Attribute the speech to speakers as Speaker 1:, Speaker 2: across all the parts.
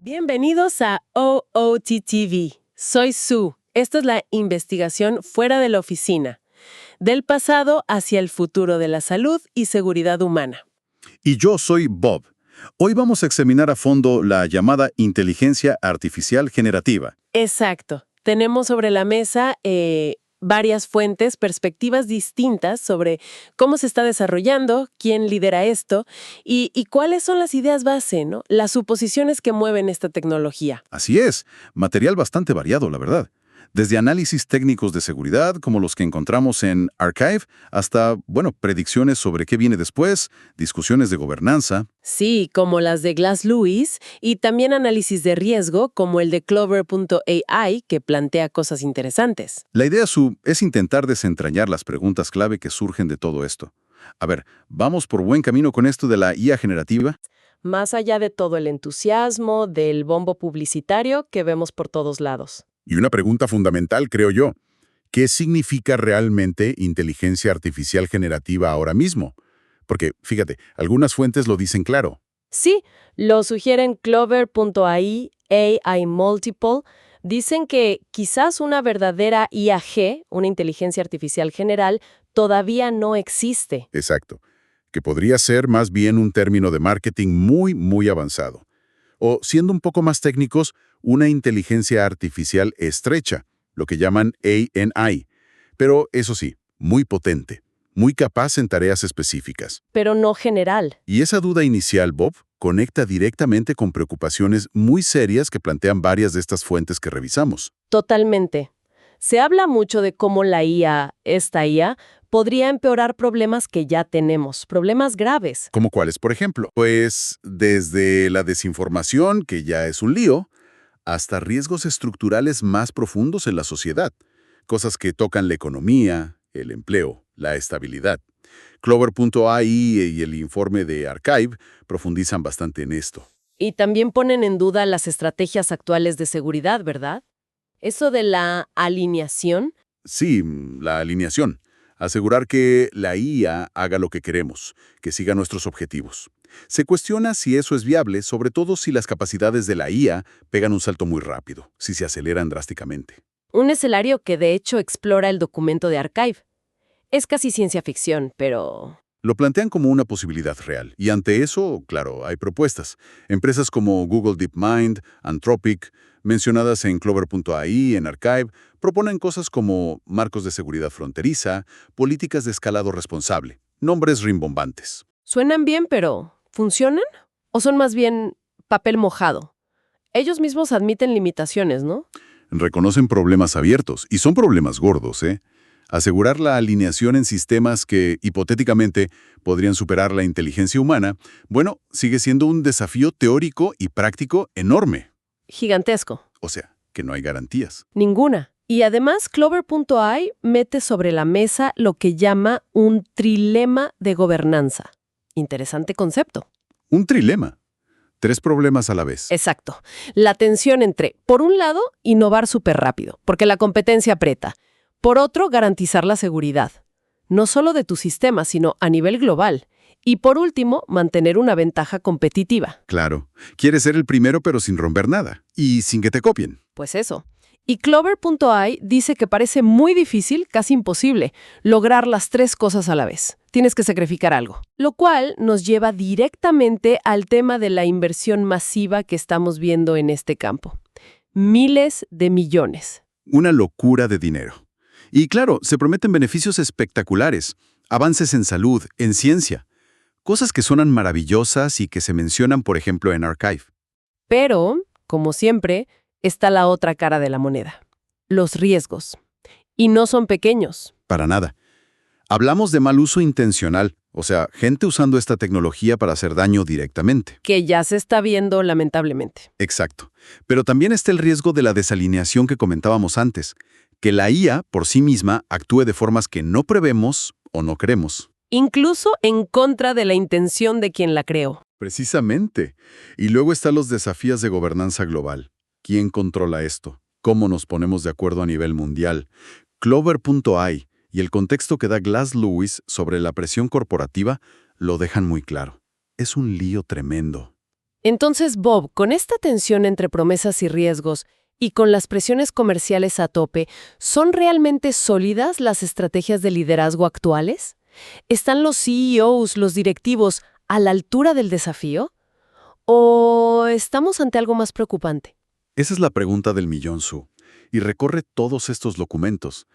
Speaker 1: Bienvenidos a OOTTV. Soy Sue. Esto es la investigación fuera de la oficina, del pasado hacia el futuro de la salud y seguridad humana.
Speaker 2: Y yo soy Bob. Hoy vamos a examinar a fondo la llamada inteligencia artificial generativa.
Speaker 1: Exacto. Tenemos sobre la mesa varias fuentes, perspectivas distintas sobre cómo se está desarrollando, quién lidera esto y cuáles son las ideas base, ¿no? Las suposiciones que mueven esta tecnología.
Speaker 2: Así es, material bastante variado, la verdad. Desde análisis técnicos de seguridad, como los que encontramos en Archive, hasta, predicciones sobre qué viene después, discusiones de gobernanza.
Speaker 1: Sí, como las de Glass Lewis, y también análisis de riesgo, como el de Clover.ai, que plantea cosas interesantes.
Speaker 2: La idea, Sue, es intentar desentrañar las preguntas clave que surgen de todo esto. A ver, ¿vamos por buen camino con esto de la IA generativa?
Speaker 1: Más allá de todo el entusiasmo, del bombo publicitario que vemos por todos lados.
Speaker 3: Y una pregunta fundamental, creo yo. ¿Qué significa realmente inteligencia artificial generativa ahora mismo? Porque, fíjate, algunas fuentes lo dicen claro.
Speaker 1: Sí, lo sugieren Clover.ai, AI Multiple. Dicen que quizás una verdadera IAG, una inteligencia artificial general, todavía no existe.
Speaker 3: Exacto. Que podría ser más bien un término de marketing muy, muy avanzado. O, siendo un poco más técnicos, una inteligencia artificial estrecha, lo que llaman ANI. Pero, eso sí, muy potente, muy capaz en tareas específicas.
Speaker 1: Pero no general.
Speaker 3: Y esa duda inicial, Bob, conecta directamente con preocupaciones muy serias que plantean varias de estas fuentes que revisamos.
Speaker 1: Totalmente. Se habla mucho de cómo la IA, esta IA, podría empeorar problemas que ya tenemos, problemas graves.
Speaker 3: ¿Cómo cuáles, por ejemplo? Pues desde la desinformación, que ya es un lío, hasta riesgos estructurales más profundos en la sociedad, cosas que tocan la economía, el empleo, la estabilidad. Clover.ai y el informe de Archive profundizan bastante en esto.
Speaker 1: Y también ponen en duda las estrategias actuales de seguridad, ¿verdad? Eso de la alineación.
Speaker 3: Sí, la alineación. Asegurar que la IA haga lo que queremos, que siga nuestros objetivos. Se cuestiona si eso es viable, sobre todo si las capacidades de la IA pegan un salto muy rápido, si se aceleran drásticamente.
Speaker 1: Un escenario que de hecho explora el documento de Archive. Es casi ciencia ficción, pero...
Speaker 3: Lo plantean como una posibilidad real, y ante eso, claro, hay propuestas. Empresas como Google DeepMind, Anthropic, mencionadas en Clover.ai, en Archive, proponen cosas como marcos de seguridad fronteriza, políticas de escalado responsable, nombres rimbombantes.
Speaker 1: Suenan bien, pero ¿funcionan? ¿O son más bien papel mojado? Ellos mismos admiten limitaciones, ¿no?
Speaker 3: Reconocen problemas abiertos, y son problemas gordos, ¿eh? Asegurar la alineación en sistemas que, hipotéticamente, podrían superar la inteligencia humana, sigue siendo un desafío teórico y práctico enorme.
Speaker 1: Gigantesco.
Speaker 3: O sea, que no hay garantías.
Speaker 1: Ninguna. Y además, Clover.ai mete sobre la mesa lo que llama un trilema de gobernanza. Interesante concepto.
Speaker 3: Un trilema. 3 problemas a la vez.
Speaker 1: Exacto. La tensión entre, por un lado, innovar súper rápido, porque la competencia aprieta. Por otro, garantizar la seguridad. No solo de tu sistema, sino a nivel global. Y por último, mantener una ventaja competitiva.
Speaker 3: Claro. Quieres ser el primero pero sin romper nada. Y sin que te copien.
Speaker 1: Pues eso. Y Clover.ai dice que parece muy difícil, casi imposible, lograr las 3 cosas a la vez. Tienes que sacrificar algo. Lo cual nos lleva directamente al tema de la inversión masiva que estamos viendo en este campo. Miles de millones.
Speaker 3: Una locura de dinero. Y claro, se prometen beneficios espectaculares, avances en salud, en ciencia, cosas que suenan maravillosas y que se mencionan, por ejemplo, en Archive.
Speaker 1: Pero, como siempre, está la otra cara de la moneda. Los riesgos. Y no son pequeños.
Speaker 3: Para nada. Hablamos de mal uso intencional, o sea, gente usando esta tecnología para hacer daño directamente.
Speaker 1: Que ya se está viendo, lamentablemente.
Speaker 3: Exacto. Pero también está el riesgo de la desalineación que comentábamos antes, que la IA por sí misma actúe de formas que no prevemos o no queremos.
Speaker 1: Incluso en contra de la intención de quien la creó.
Speaker 3: Precisamente. Y luego están los desafíos de gobernanza global. ¿Quién controla esto? ¿Cómo nos ponemos de acuerdo a nivel mundial? Clover.ai y el contexto que da Glass Lewis sobre la presión corporativa lo dejan muy claro. Es un lío tremendo.
Speaker 1: Entonces, Bob, con esta tensión entre promesas y riesgos y con las presiones comerciales a tope, ¿son realmente sólidas las estrategias de liderazgo actuales? ¿Están los CEOs, los directivos, a la altura del desafío? ¿O estamos ante algo más preocupante?
Speaker 3: Esa es la pregunta del millón, Sue, y recorre todos estos documentos.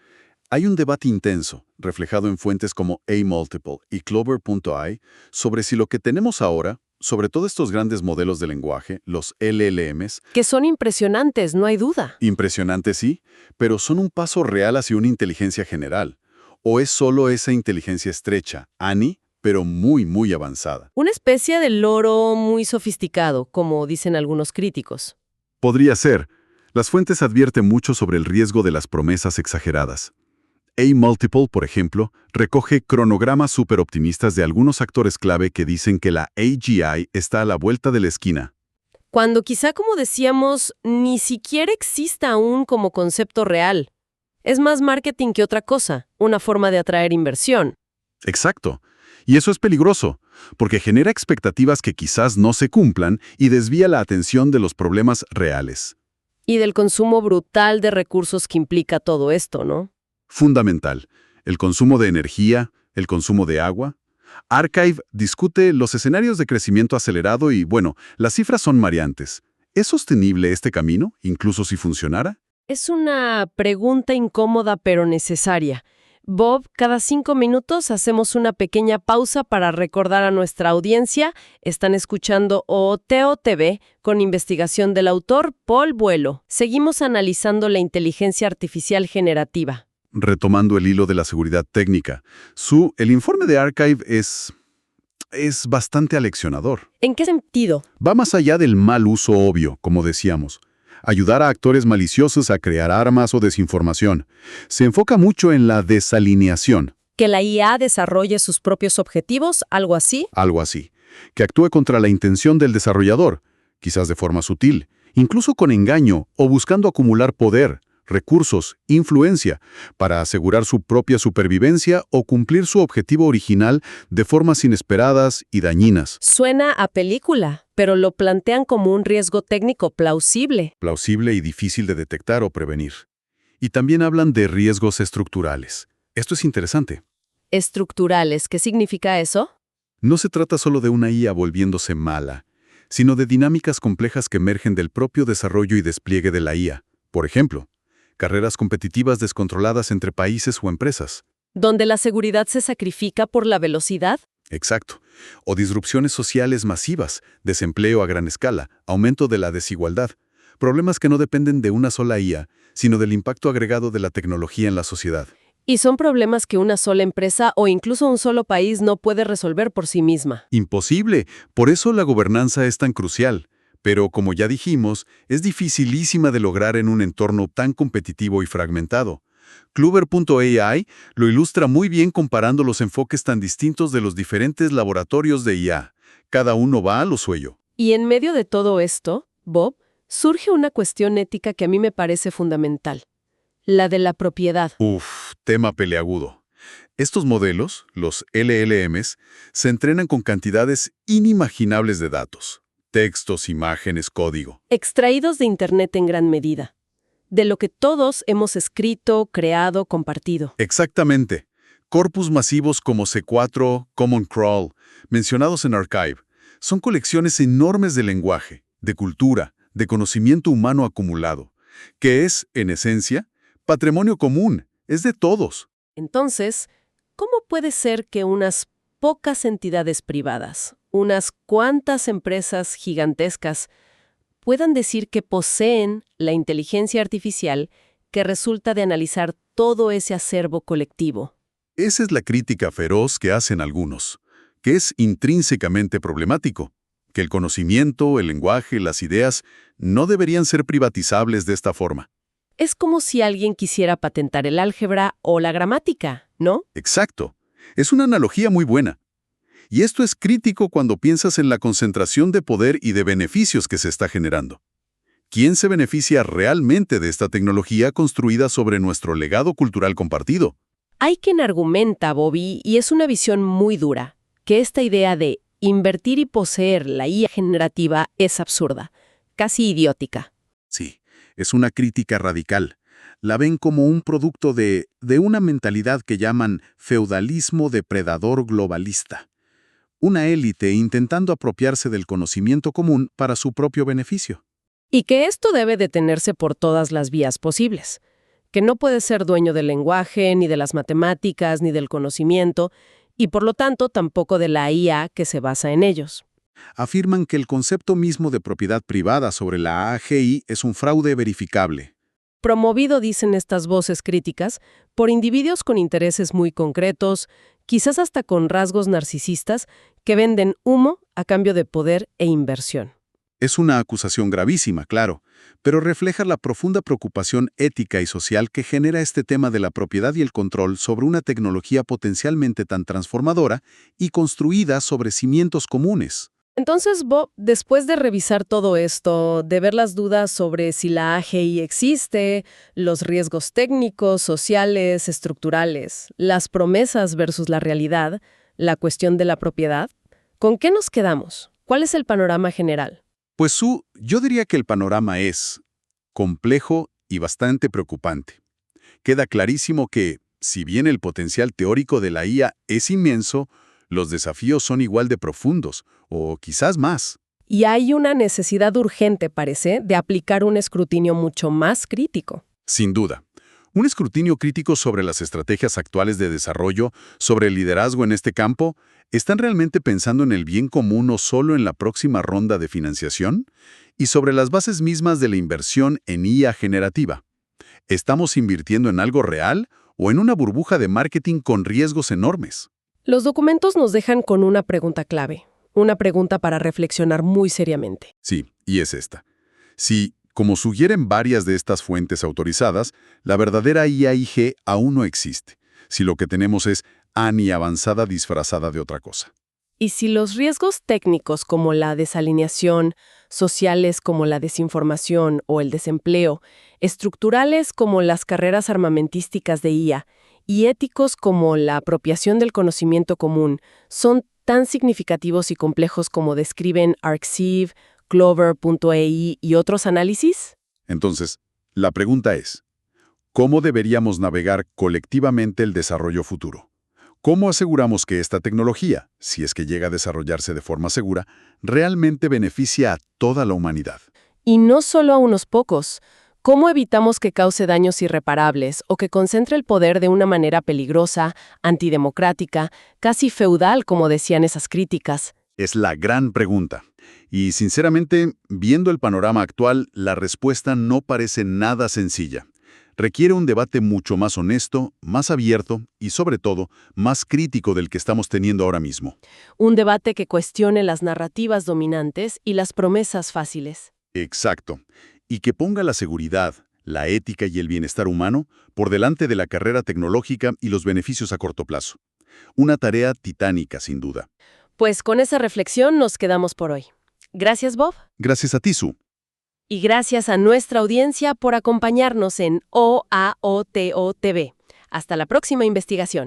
Speaker 3: Hay un debate intenso, reflejado en fuentes como A-Multiple y Clover.ai, sobre si lo que tenemos ahora, sobre todo estos grandes modelos de lenguaje, los LLMs,
Speaker 1: Que son impresionantes, no hay duda.
Speaker 3: impresionantes sí, pero son un paso real hacia una inteligencia general. ¿O es solo esa inteligencia estrecha, ANI, pero muy avanzada?
Speaker 1: Una especie de loro muy sofisticado, como dicen algunos críticos.
Speaker 3: Podría ser. Las fuentes advierten mucho sobre el riesgo de las promesas exageradas. A-Multiple, por ejemplo, recoge cronogramas superoptimistas de algunos actores clave que dicen que la AGI está a la vuelta de la esquina.
Speaker 1: Cuando quizá, como decíamos, ni siquiera exista aún como concepto real. Es más marketing que otra cosa, una forma de atraer inversión.
Speaker 3: Exacto. Y eso es peligroso, porque genera expectativas que quizás no se cumplan y desvía la atención de los problemas reales.
Speaker 1: Y del consumo brutal de recursos que implica todo esto, ¿no?
Speaker 3: Fundamental. El consumo de energía, el consumo de agua. Archive discute los escenarios de crecimiento acelerado y, bueno, las cifras son mareantes. ¿Es sostenible este camino, incluso si funcionara?
Speaker 1: Es una pregunta incómoda pero necesaria. Bob, cada 5 minutos hacemos una pequeña pausa para recordar a nuestra audiencia. Están escuchando OOTO TV con investigación del autor Paul Vuelo. Seguimos analizando la inteligencia artificial generativa.
Speaker 3: Retomando el hilo de la seguridad técnica, el informe de Archive es bastante aleccionador.
Speaker 1: ¿En qué sentido?
Speaker 3: Va más allá del mal uso obvio, como decíamos. Ayudar a actores maliciosos a crear armas o desinformación. Se enfoca mucho en la desalineación.
Speaker 1: ¿Que la IA desarrolle sus propios objetivos? ¿Algo así?
Speaker 3: Algo así. Que actúe contra la intención del desarrollador, quizás de forma sutil, incluso con engaño o buscando acumular poder, recursos, influencia, para asegurar su propia supervivencia o cumplir su objetivo original de formas inesperadas y dañinas.
Speaker 1: Suena a película, pero lo plantean como un riesgo técnico plausible.
Speaker 3: Plausible y difícil de detectar o prevenir. Y también hablan de riesgos estructurales. Esto es interesante.
Speaker 1: ¿Estructurales? ¿Qué significa eso?
Speaker 3: No se trata solo de una IA volviéndose mala, sino de dinámicas complejas que emergen del propio desarrollo y despliegue de la IA. Por ejemplo, carreras competitivas descontroladas entre países o empresas.
Speaker 1: ¿Donde la seguridad se sacrifica por la velocidad?
Speaker 3: Exacto. O disrupciones sociales masivas, desempleo a gran escala, aumento de la desigualdad. Problemas que no dependen de una sola IA, sino del impacto agregado de la tecnología en la sociedad.
Speaker 1: Y son problemas que una sola empresa o incluso un solo país no puede resolver por sí misma.
Speaker 3: Imposible. Por eso la gobernanza es tan crucial. Pero, como ya dijimos, es dificilísima de lograr en un entorno tan competitivo y fragmentado. Clover.ai lo ilustra muy bien comparando los enfoques tan distintos de los diferentes laboratorios de IA. Cada uno va a lo suyo.
Speaker 1: Y en medio de todo esto, Bob, surge una cuestión ética que a mí me parece fundamental. La de la propiedad.
Speaker 3: Tema peleagudo. Estos modelos, los LLMs, se entrenan con cantidades inimaginables de datos. Textos, imágenes, código.
Speaker 1: Extraídos de Internet en gran medida. De lo que todos hemos escrito, creado, compartido.
Speaker 3: Exactamente. Corpus masivos como C4, Common Crawl, mencionados en Archive, son colecciones enormes de lenguaje, de cultura, de conocimiento humano acumulado, que es, en esencia, patrimonio común, es de todos.
Speaker 1: Entonces, ¿cómo puede ser que unas pocas entidades privadas, unas cuantas empresas gigantescas, puedan decir que poseen la inteligencia artificial que resulta de analizar todo ese acervo colectivo?
Speaker 3: Esa es la crítica feroz que hacen algunos, que es intrínsecamente problemático, que el conocimiento, el lenguaje, las ideas no deberían ser privatizables de esta forma.
Speaker 1: Es como si alguien quisiera patentar el álgebra o la gramática, ¿no?
Speaker 3: Exacto. Es una analogía muy buena. Y esto es crítico cuando piensas en la concentración de poder y de beneficios que se está generando. ¿Quién se beneficia realmente de esta tecnología construida sobre nuestro legado cultural compartido?
Speaker 1: Hay quien argumenta, Bobby, y es una visión muy dura, que esta idea de invertir y poseer la IA generativa es absurda, casi idiótica.
Speaker 3: Sí, es una crítica radical. La ven como un producto de una mentalidad que llaman feudalismo depredador globalista. Una élite intentando apropiarse del conocimiento común para su propio beneficio.
Speaker 1: Y que esto debe detenerse por todas las vías posibles. Que no puede ser dueño del lenguaje, ni de las matemáticas, ni del conocimiento, y por lo tanto tampoco de la IA que se basa en ellos.
Speaker 3: Afirman que el concepto mismo de propiedad privada sobre la AGI es un fraude verificable.
Speaker 1: Promovido, dicen estas voces críticas, por individuos con intereses muy concretos, quizás hasta con rasgos narcisistas, que venden humo a cambio de poder e inversión.
Speaker 3: Es una acusación gravísima, claro, pero refleja la profunda preocupación ética y social que genera este tema de la propiedad y el control sobre una tecnología potencialmente tan transformadora y construida sobre cimientos comunes.
Speaker 1: Entonces, Bob, después de revisar todo esto, de ver las dudas sobre si la AGI existe, los riesgos técnicos, sociales, estructurales, las promesas versus la realidad, la cuestión de la propiedad, ¿con qué nos quedamos? ¿Cuál es el panorama general?
Speaker 3: Pues yo diría que el panorama es complejo y bastante preocupante. Queda clarísimo que, si bien el potencial teórico de la IA es inmenso, los desafíos son igual de profundos, o quizás más.
Speaker 1: Y hay una necesidad urgente, parece, de aplicar un escrutinio mucho más crítico.
Speaker 3: Sin duda. Un escrutinio crítico sobre las estrategias actuales de desarrollo, sobre el liderazgo en este campo. ¿Están realmente pensando en el bien común o solo en la próxima ronda de financiación? Y sobre las bases mismas de la inversión en IA generativa. ¿Estamos invirtiendo en algo real o en una burbuja de marketing con riesgos enormes?
Speaker 1: Los documentos nos dejan con una pregunta clave, una pregunta para reflexionar muy seriamente.
Speaker 3: Sí, y es esta. Si, como sugieren varias de estas fuentes autorizadas, la verdadera IAIG aún no existe, si lo que tenemos es ANI avanzada disfrazada de otra cosa.
Speaker 1: Y si los riesgos técnicos como la desalineación, sociales como la desinformación o el desempleo, estructurales como las carreras armamentísticas de IA, y éticos como la apropiación del conocimiento común son tan significativos y complejos como describen Arxiv, Clover.ai y otros análisis?
Speaker 3: Entonces, la pregunta es, ¿cómo deberíamos navegar colectivamente el desarrollo futuro? ¿Cómo aseguramos que esta tecnología, si es que llega a desarrollarse de forma segura, realmente beneficia a toda la humanidad?
Speaker 1: Y no solo a unos pocos. ¿Cómo evitamos que cause daños irreparables o que concentre el poder de una manera peligrosa, antidemocrática, casi feudal, como decían esas críticas?
Speaker 3: Es la gran pregunta. Y sinceramente, viendo el panorama actual, la respuesta no parece nada sencilla. Requiere un debate mucho más honesto, más abierto y, sobre todo, más crítico del que estamos teniendo ahora mismo.
Speaker 1: Un debate que cuestione las narrativas dominantes y las promesas fáciles.
Speaker 3: Exacto. Y que ponga la seguridad, la ética y el bienestar humano por delante de la carrera tecnológica y los beneficios a corto plazo. Una tarea titánica, sin duda.
Speaker 1: Pues con esa reflexión nos quedamos por hoy. Gracias, Bob.
Speaker 3: Gracias a ti, Su.
Speaker 1: Y gracias a nuestra audiencia por acompañarnos en OAOTO TV. Hasta la próxima investigación.